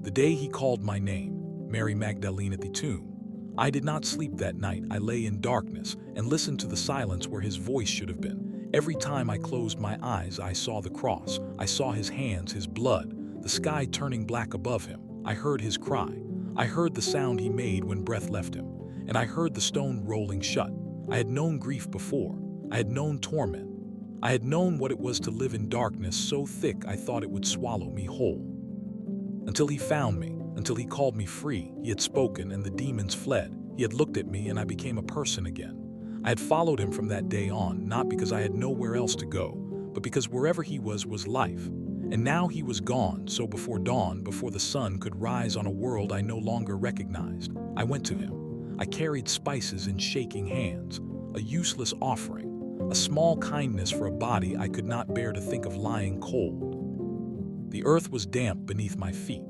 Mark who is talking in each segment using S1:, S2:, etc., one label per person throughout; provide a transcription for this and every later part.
S1: The day he called my name, Mary Magdalene, at the tomb. I did not sleep that night. I lay in darkness and listened to the silence where his voice should have been. Every time I closed my eyes, I saw the cross. I saw his hands, his blood, the sky turning black above him. I heard his cry. I heard the sound he made when breath left him. And I heard the stone rolling shut. I had known grief before. I had known torment. I had known what it was to live in darkness so thick I thought it would swallow me whole. Until he found me, until he called me free. He had spoken and the demons fled. He had looked at me and I became a person again. I had followed him from that day on, not because I had nowhere else to go, but because wherever he was life. And now he was gone, so before dawn, before the sun could rise on a world I no longer recognized, I went to him. I carried spices in shaking hands, a useless offering, a small kindness for a body I could not bear to think of lying cold. The earth was damp beneath my feet.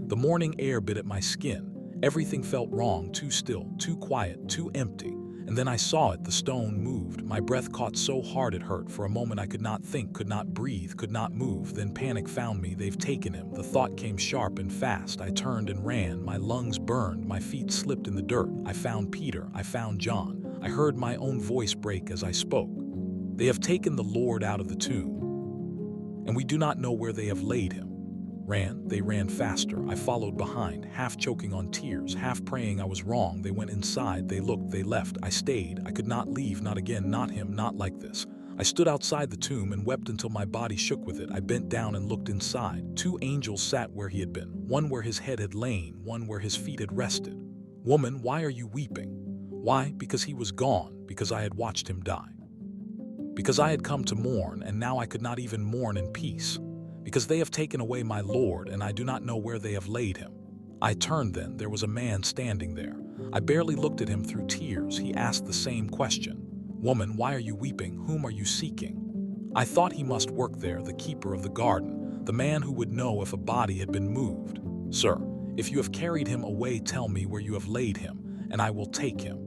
S1: The morning air bit at my skin. Everything felt wrong, too still, too quiet, too empty. And then I saw it, the stone moved. My breath caught so hard it hurt. For a moment I could not think, could not breathe, could not move. Then panic found me, they've taken him. The thought came sharp and fast. I turned and ran, my lungs burned, my feet slipped in the dirt. I found Peter, I found John. I heard my own voice break as I spoke. They have taken the Lord out of the tomb, and we do not know where they have laid him. They ran faster. I followed behind, half choking on tears, half praying I was wrong. They went inside, they looked, they left. I stayed. I could not leave, not again, not him, not like this. I stood outside the tomb and wept until my body shook with it. I bent down and looked inside. 2 angels sat where he had been, one where his head had lain, one where his feet had rested. Woman, why are you weeping? Why? Because he was gone, because I had watched him die. Because I had come to mourn, and now I could not even mourn in peace. Because they have taken away my Lord, and I do not know where they have laid him. I turned then, there was a man standing there. I barely looked at him through tears. He asked the same question. Woman, why are you weeping? Whom are you seeking? I thought he must work there, the keeper of the garden, the man who would know if a body had been moved. Sir, if you have carried him away, tell me where you have laid him, and I will take him.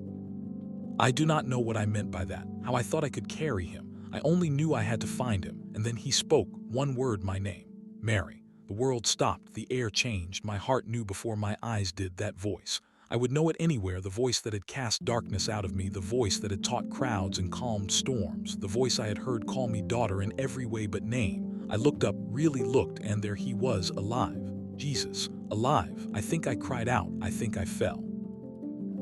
S1: I do not know what I meant by that, how I thought I could carry him. I only knew I had to find him, and then he spoke, one word, my name, Mary. The world stopped, the air changed, my heart knew before my eyes did that voice. I would know it anywhere, the voice that had cast darkness out of me, the voice that had taught crowds and calmed storms, the voice I had heard call me daughter in every way but name. I looked up, really looked, and there he was, alive. Jesus, alive. I think I cried out, I think I fell.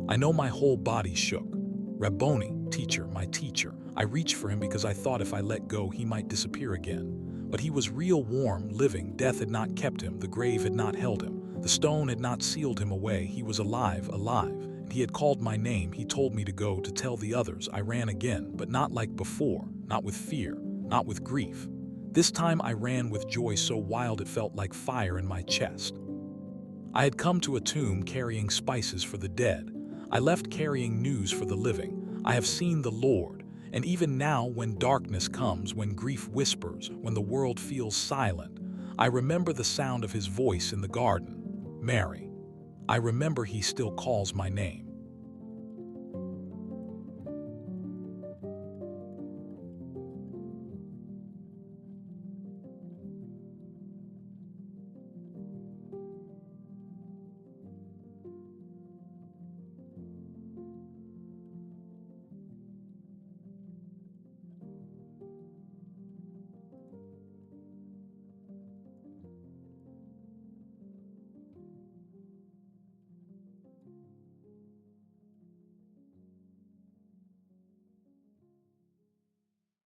S1: I know my whole body shook. Rabboni, teacher, my teacher. I reached for him because I thought if I let go he might disappear again. But he was real, warm, living. Death had not kept him, the grave had not held him. The stone had not sealed him away. He was alive, alive. And he had called my name. He told me to go to tell the others. I ran again, but not like before, not with fear, not with grief. This time I ran with joy so wild it felt like fire in my chest. I had come to a tomb carrying spices for the dead. I left carrying news for the living. I have seen the Lord. And even now, when darkness comes, when grief whispers, when the world feels silent, I remember the sound of his voice in the garden. Mary. I remember he still calls my name.